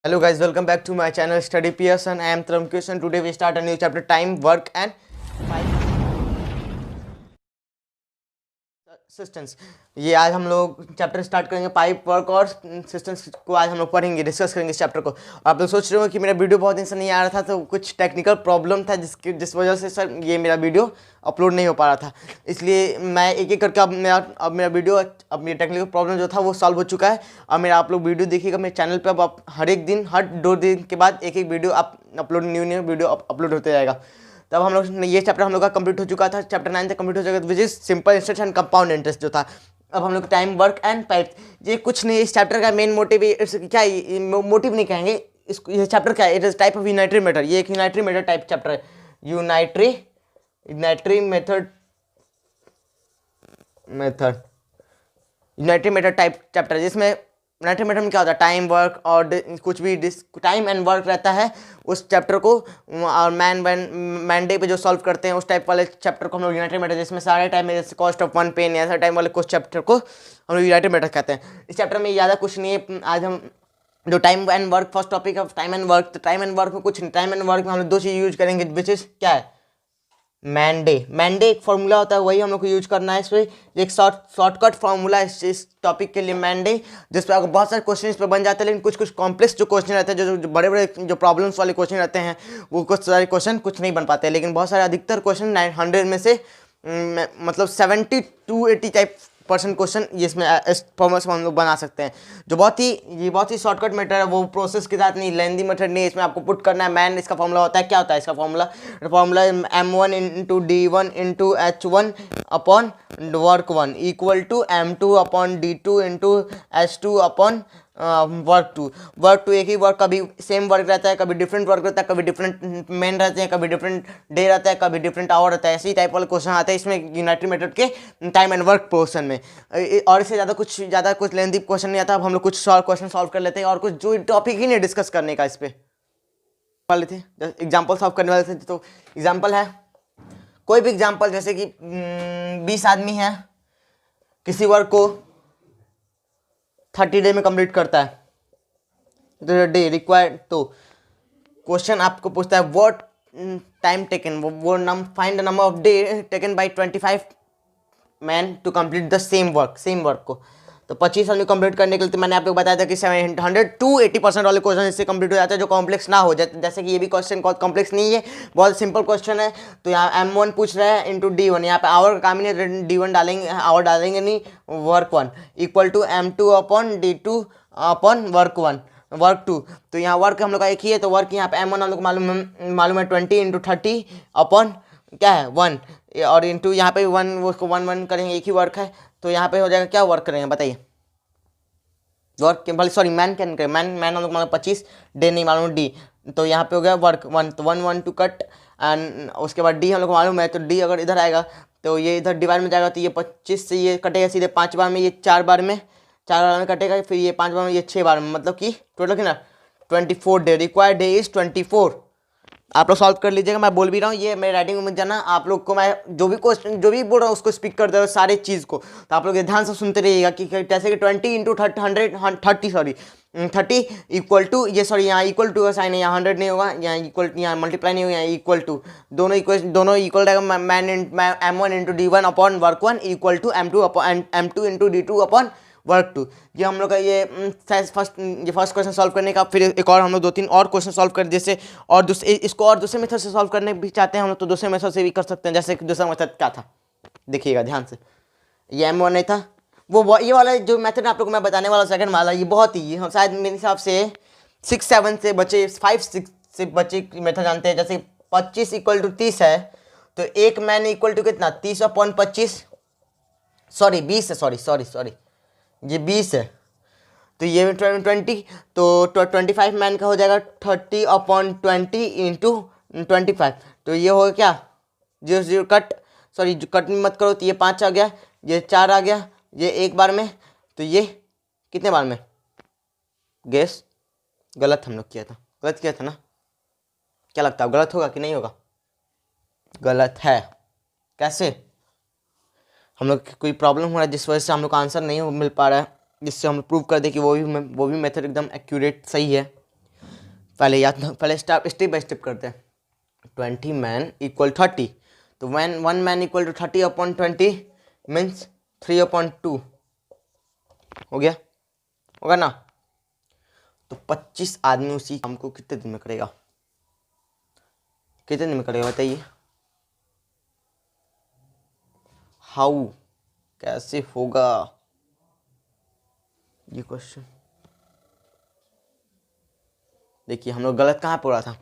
Hello guys, welcome back to my channel Study Pearson. I am Tramkesh and today we start a new chapter time, work and systems. ये आज हम लोग chapter start करेंगे pipe work और systems को आज हम लोग पढ़ेंगे, डिस्कस करेंगे इस चैप्टर को। आप लोग सोच रहे हो कि मेरा वीडियो बहुत दिन से नहीं आ रहा था, तो कुछ टेक्निकल प्रॉब्लम था जिस वजह से सर ये मेरा वीडियो अपलोड नहीं हो पा रहा था। इसलिए मैं एक एक करके अब मेरा वीडियो, अब मेरा टेक्निकल प्रॉब्लम जो था वो सॉल्व हो चुका है। अब मेरा आप लोग वीडियो देखिएगा मेरे चैनल पर। अब आप हर एक दिन, हर 2 दिन के बाद एक वीडियो आप अपलोड, न्यू वीडियो अपलोड होते जाएगा। तब हम लोग ये चैप्टर हम लोग का कंप्लीट हो चुका था, चैप्टर 9 तक कंप्लीट हो चुका था, which is simple interest and compound interest जो था। अब हम लोग टाइम वर्क एंड पाइप, ये कुछ नहीं, इस चैप्टर का मेन मोटिव क्या, मोटिव नहीं कहेंगे इसको, ये चैप्टर क्या है, it is type of unitary method. ये एक यूनाइटरी मेथड टाइप चैप्टर है, यूनाइटरी मेथड टाइप चैप्टर, जिसमें यूनाइटरी मेथड में क्या होता है, टाइम वर्क और कुछ भी टाइम एंड वर्क रहता है उस चैप्टर को, और मैन डे पे जो सॉल्व करते हैं उस टाइप वाले चैप्टर को हम लोग यूनाइटरी मेथड, जिसमें सारे टाइम में जैसे कॉस्ट ऑफ वन पेन, ऐसा टाइम वाले कुछ चैप्टर को हम लोग यूनाइटरी मेथड कहते हैं। इस चैप्टर में ज़्यादा कुछ नहीं है। आज हम जो time and work, first topic of time and work, तो टाइम एंड वर्क में कुछ नहीं, टाइम एंड वर्क में हम लोग 2 चीज़ यूज करेंगे, विच इज क्या है, मैंडे एक फॉर्मूला होता है, वही हम लोग को यूज करना है। इस पर एक शॉर्टकट फॉर्मूला इस टॉपिक के लिए, मैंडे, जिस पर बहुत सारे क्वेश्चन इस पर बन जाते हैं, लेकिन कुछ कॉम्प्लेक्स जो क्वेश्चन रहते हैं, जो बड़े बड़े जो प्रॉब्लम्स वाले क्वेश्चन रहते हैं, वो कुछ सारे क्वेश्चन कुछ नहीं बन पाते हैं, लेकिन बहुत सारे अधिकतर क्वेश्चन 900 में से मतलब 70 to 80 टाइप % क्वेश्चन ये इसमें इस फॉर्मूला से हम लोग बना सकते हैं, जो बहुत ही शॉर्टकट मेथड है। वो प्रोसेस के साथ नहीं, लेंदी मेथड नहीं, इसमें आपको पुट करना है। मैन इसका फॉर्मूला होता है, क्या होता है इसका formula M1 into D1 into H1 upon work 1 equal to M2 upon D2 into H2 upon work two एक ही वर्क, कभी सेम वर्क रहता है, कभी डिफरेंट वर्क रहता है, कभी डिफरेंट मेन रहते हैं, कभी डिफरेंट डे रहता है, कभी डिफरेंट आवर रहता है। ऐसे ही टाइप वाले क्वेश्चन आते हैं इसमें यूनाइटरी मेथड के टाइम एंड वर्क पोर्शन में। और इससे ज़्यादा कुछ लेंथी क्वेश्चन नहीं आता। अब हम लोग कुछ क्वेश्चन सॉल्व कर लेते हैं, और कुछ जो टॉपिक ही नहीं डिस्कस करने का इस पर वाले थे, एग्जाम्पल सॉल्व करने वाले थे। तो एग्जाम्पल है कोई भी एग्जाम्पल, जैसे कि 20 आदमी है, किसी वर्क को 30 डे में कंप्लीट करता है, तो डे रिक्वायर्ड, तो क्वेश्चन आपको पूछता है व्हाट टाइम टेकन, वो find the number of day taken by 25 man to complete the same work को। तो 25 आदमी कंप्लीट करने के लिए, तो मैंने आपको बताया था कि 700 to 80% वाले क्वेश्चन इससे कंप्लीट हो जाते हैं, जो कॉम्प्लेक्स ना हो जाए। जैसे कि ये भी क्वेश्चन बहुत कॉम्प्लेक्स नहीं है, बहुत सिंपल क्वेश्चन है। तो यहाँ M1 पूछ रहा है इंटू D1, यहाँ पे आवर का काम ही नहीं, D1 डालेंगे, आवर डालेंगे नहीं, work 1 equal to M2 upon D2 upon work 2। तो यहाँ वर्क हम लोग का एक ही है, तो वर्क यहाँ पे M1 हम लोग मालूम है 20 इंटू 30 अपॉन क्या है 1, और इंटू यहाँ पे 1, उसको 1 करेंगे, एक ही वर्क है। तो यहाँ पे हो जाएगा, क्या वर्क करेंगे बताइए, वर्क भले, सॉरी मैन कैन करें, मैन हम लोग मालूम 25, डे नहीं मालूम डी, तो यहाँ पे हो गया वर्क 1, तो 1 टू कट, एंड उसके बाद डी हम लोग को मालूम है, तो डी अगर इधर आएगा तो ये इधर डिवाइड में जाएगा, तो ये 25 से ये कटेगा सीधे 5 बार में, ये 4 बार में कटेगा, फिर ये 5 बार में, ये 6 बार में, मतलब कि टोटल कितना 24 डे, रिक्वायर्ड डे इज 24। आप लोग सॉल्व कर लीजिएगा, मैं बोल भी रहा हूँ, ये मेरे राइटिंग में मत जाना। आप लोग को मैं जो भी क्वेश्चन, जो भी बोल रहा हूँ उसको स्पीक कर दे रहा हूँ सारे चीज़ को, तो आप लोग ध्यान से सुनते रहिएगा कि जैसे कि 20 इंटू 30 इक्वल टू, ये सॉरी यहाँ इक्वल टू का साइन है, यहाँ 100 नहीं होगा, यहाँ इक्वल, यहाँ मल्टीप्लाई नहीं होगा, यहाँ इक्वल टू, दोनों इक्वल रहेगा। M1 into D1 upon work 1 equal to M2 into D2 upon work 2। ये हम लोग का ये फर्स्ट क्वेश्चन सॉल्व करने का। फिर एक और हम लोग 2-3 और क्वेश्चन सॉल्व कर, जैसे और इसको और दूसरे मेथड से सॉल्व करने भी चाहते हैं हम लोग, तो दूसरे मेथड से भी कर सकते हैं। जैसे कि दूसरा मेथड क्या था, देखिएगा ध्यान से, ये M1 नहीं था, वो ये वाला जो मेथड आप लोग को मैं बताने वाला सेकंड वाला, ये बहुत ही, हम शायद मेरे हिसाब से 6-7 से बचे, 5-6 से बचे मेथड जानते हैं। जैसे 25 इक्वल टू 30 है, तो एक मैन इक्वल टू कितना, 30 अपॉन 25, सॉरी 20 है, सॉरी ये 20 है, तो ये 20, तो 25 मैन का हो जाएगा 30 अपॉन 20 इंटू 25, तो ये होगा क्या 0 कट, सॉरी कट मत करो, तो ये 5 आ गया, ये 4 आ गया, ये एक बार में, तो ये कितने बार में, गेस, गलत हम लोग गलत किया था ना, क्या लगता है गलत होगा कि नहीं होगा, गलत है, कैसे, हम लोग कोई प्रॉब्लम हो रहा है जिस वजह से हम लोग का आंसर नहीं मिल पा रहा है, जिससे हम प्रूव कर दे कि वो भी मेथड एकदम एक्यूरेट सही है। पहले स्टेप बाय स्टेप करते हैं। 20 मैन इक्वल 30, तो one man equal to 30 upon 20 means 3/2 हो गया, होगा ना। तो 25 आदमी उसी काम को कितने दिन में करेगा, कितने दिन में करेगा बताइए। हाउ, कैसे होगा ये क्वेश्चन। देखिए हम लोग गलत कहाँ पे हो रहा था।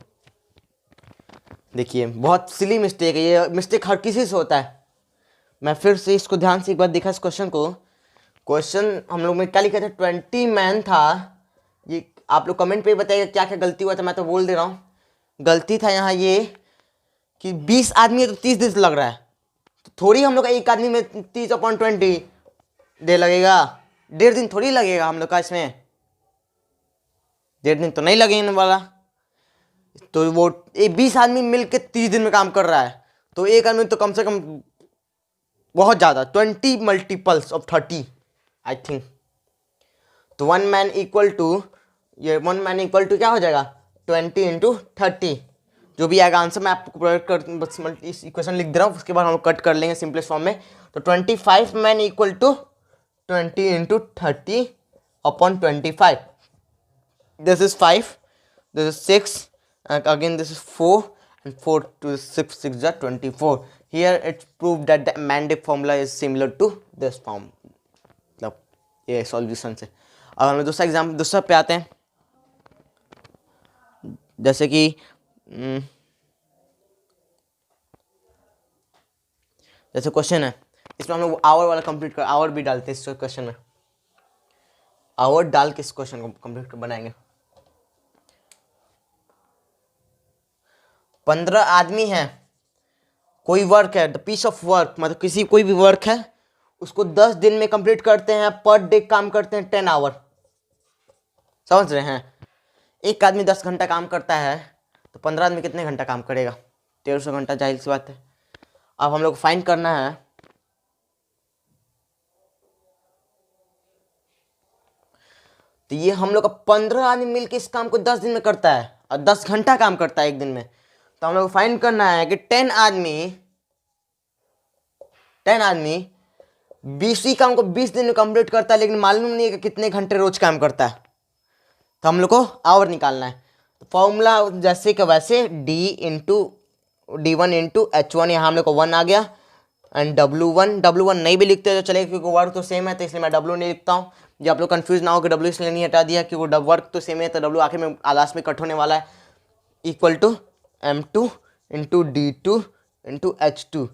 देखिए बहुत सिली मिस्टेक है, ये मिस्टेक हर किसी से होता है। मैं फिर से इसको ध्यान से एक बार देखा इस क्वेश्चन को। क्वेश्चन हम लोग में क्या लिखा था, 20 मैन था। ये आप लोग कमेंट पे बताइएगा क्या क्या गलती हुआ था, मैं तो बोल दे रहा हूँ। गलती था यहाँ ये कि 20 आदमी है तो 30 दिन लग रहा है, तो थोड़ी हम लोग का एक आदमी में 30/20 डे लगेगा। 1.5 दिन थोड़ी लगेगा हम लोग का इसमें, 1.5 दिन तो नहीं लगेने वाला। तो वो 20 आदमी मिलके 30 दिन में काम कर रहा है, तो एक आदमी तो कम से कम बहुत ज़्यादा 20 मल्टीपल्स ऑफ 30 आई थिंक। तो वन मैन इक्वल टू क्या हो जाएगा, 20 × 30। जो भी आएगा आंसर मैं आपको प्रोवाइड कर, बस इस इक्वेशन लिख दे रहा हूँ, उसके बाद हम लोग कट कर लेंगे सिंपलेस्ट फॉर्म में। तो 25 man equal to 20 × 30/25। This is 5, this is 6, and again this is 4, and 4 to 6, 6 are 24. Here it's proved that the Mendip formula is similar to this form. मतलब ये सॉल्यूशन से। अब हम लोग दूसरा पे आते हैं। जैसे कि जैसे क्वेश्चन है, इसमें हम लोग आवर वाला कंप्लीट कर, आवर भी डालते हैं इस क्वेश्चन में। आवर डाल के इस क्वेश्चन को कंप्लीट बनाएंगे। 15 आदमी हैं, कोई वर्क है, द पीस ऑफ वर्क मतलब किसी कोई भी वर्क है उसको 10 दिन में कंप्लीट करते हैं, पर डे काम करते हैं 10 आवर। समझ रहे हैं, एक आदमी 10 घंटा काम करता है तो 15 आदमी कितने घंटा काम करेगा, 1300 घंटा, जाहिर सी बात है। अब हम लोग को फाइंड करना है तो ये हम लोग का 15 आदमी मिलकर इस काम को 10 दिन में करता है और 10 घंटा काम करता है एक दिन में। तो हम लोग को फाइंड करना है कि 10 आदमी 20 काम को 20 दिन में कंप्लीट करता है, लेकिन मालूम नहीं है कि कितने घंटे रोज काम करता है। तो हम लोग को आवर निकालना है। तो फॉर्मूला जैसे कि वैसे D1 × H1, यहाँ हम लोग को 1 आ गया, एंड W1 नहीं भी लिखते तो चलेगा क्योंकि वर्क तो सेम है, तो इसलिए मैं W नहीं लिखता हूँ। जो आप लोग कंफ्यूज ना हो कि W इसलिए नहीं हटा दिया क्योंकि वर्क तो सेम है, तो W आखिर में लास्ट में कट होने वाला है, equal to M2 × D2 × H2।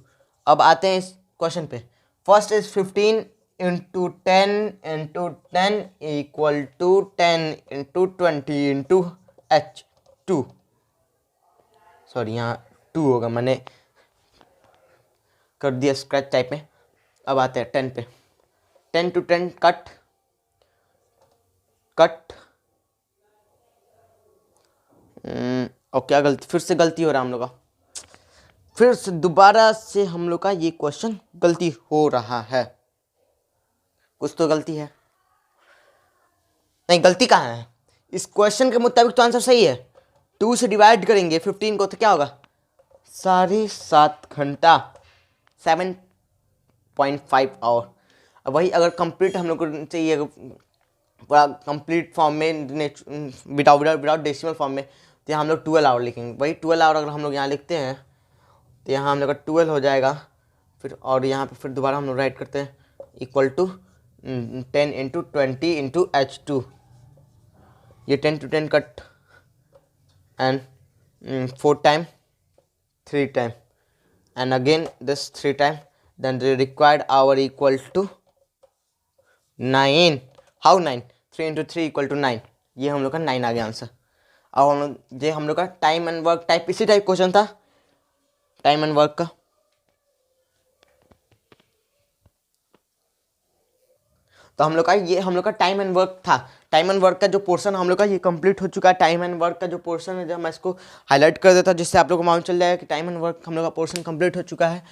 अब आते हैं इस क्वेश्चन पे। First is 15 × 10 × 10 equal to 10 × 20 × H2। Sorry यहाँ 2 होगा, मैंने कर दिया स्क्रैच टाइप में। अब आते हैं 10 पे। 10 × 10 कट, और क्या गलती, फिर से गलती हो रहा है हम लोग का, फिर से दोबारा से हम लोग का ये क्वेश्चन गलती हो रहा है। कुछ तो गलती है, नहीं गलती कहाँ है, इस क्वेश्चन के मुताबिक तो आंसर सही है। 2 से डिवाइड करेंगे 15 को तो क्या होगा, 7.5 घंटा, 7.5 आवर। अब वही अगर कंप्लीट हम लोग को चाहिए पूरा कंप्लीट फॉर्म में, विदाउट डेसिमल फॉर्म में, तो यहाँ हम लोग 12 आवर लिखेंगे। वही 12 आवर अगर हम लोग यहाँ लिखते हैं तो यहाँ हम लोग का 12 हो जाएगा फिर, और यहाँ पे फिर दोबारा हम लोग राइट करते हैं इक्वल टू 10 × 20 × H2। ये 10 to 10 कट, and 4 time 3 time, and again this 3 time, then the required hour equal to 9। How 9, 3 × 3 = 9। ये हम लोग का 9 आ गया आंसर। अब हम लोग का टाइम एंड वर्क टाइप, इसी टाइप क्वेश्चन था टाइम एंड वर्क का। तो हम लोग का टाइम एंड वर्क था। टाइम एंड वर्क का जो पोर्शन हम लोग का ये कंप्लीट हो चुका है। टाइम एंड वर्क का जो पोर्शन है, जब मैं इसको हाईलाइट कर देता हूँ जिससे आप लोग को मालूम चल जाएगा कि टाइम एंड वर्क हम लोग का पोर्शन कंप्लीट हो चुका है।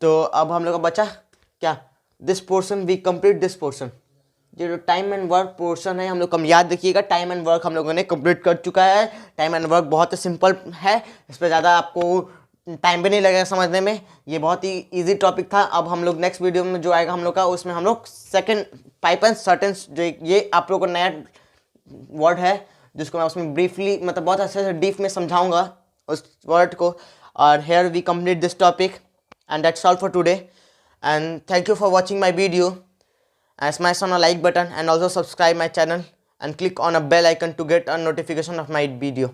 तो अब हम लोग का बचा क्या, this portion, we complete this portion. जो टाइम एंड वर्क पोर्शन है हम लोग कम याद रखिएगा। टाइम एंड वर्क हम लोगों ने कंप्लीट कर चुका है। टाइम एंड वर्क बहुत सिंपल है, इस पर ज़्यादा आपको टाइम भी नहीं लगेगा समझने में। ये बहुत ही इजी टॉपिक था। अब हम लोग नेक्स्ट वीडियो में जो आएगा हम लोग का, उसमें हम लोग सेकंड पाइप एंड सर्टेंस, जो ये आप लोगों को नया वर्ड है जिसको मैं उसमें ब्रीफली मतलब बहुत अच्छे से डीप में समझाऊंगा उस वर्ड को। और here we complete this topic and that's all for today and thank you for watching my video and smash on a like button and also subscribe my channel and click on a bell icon to get a notification of my video.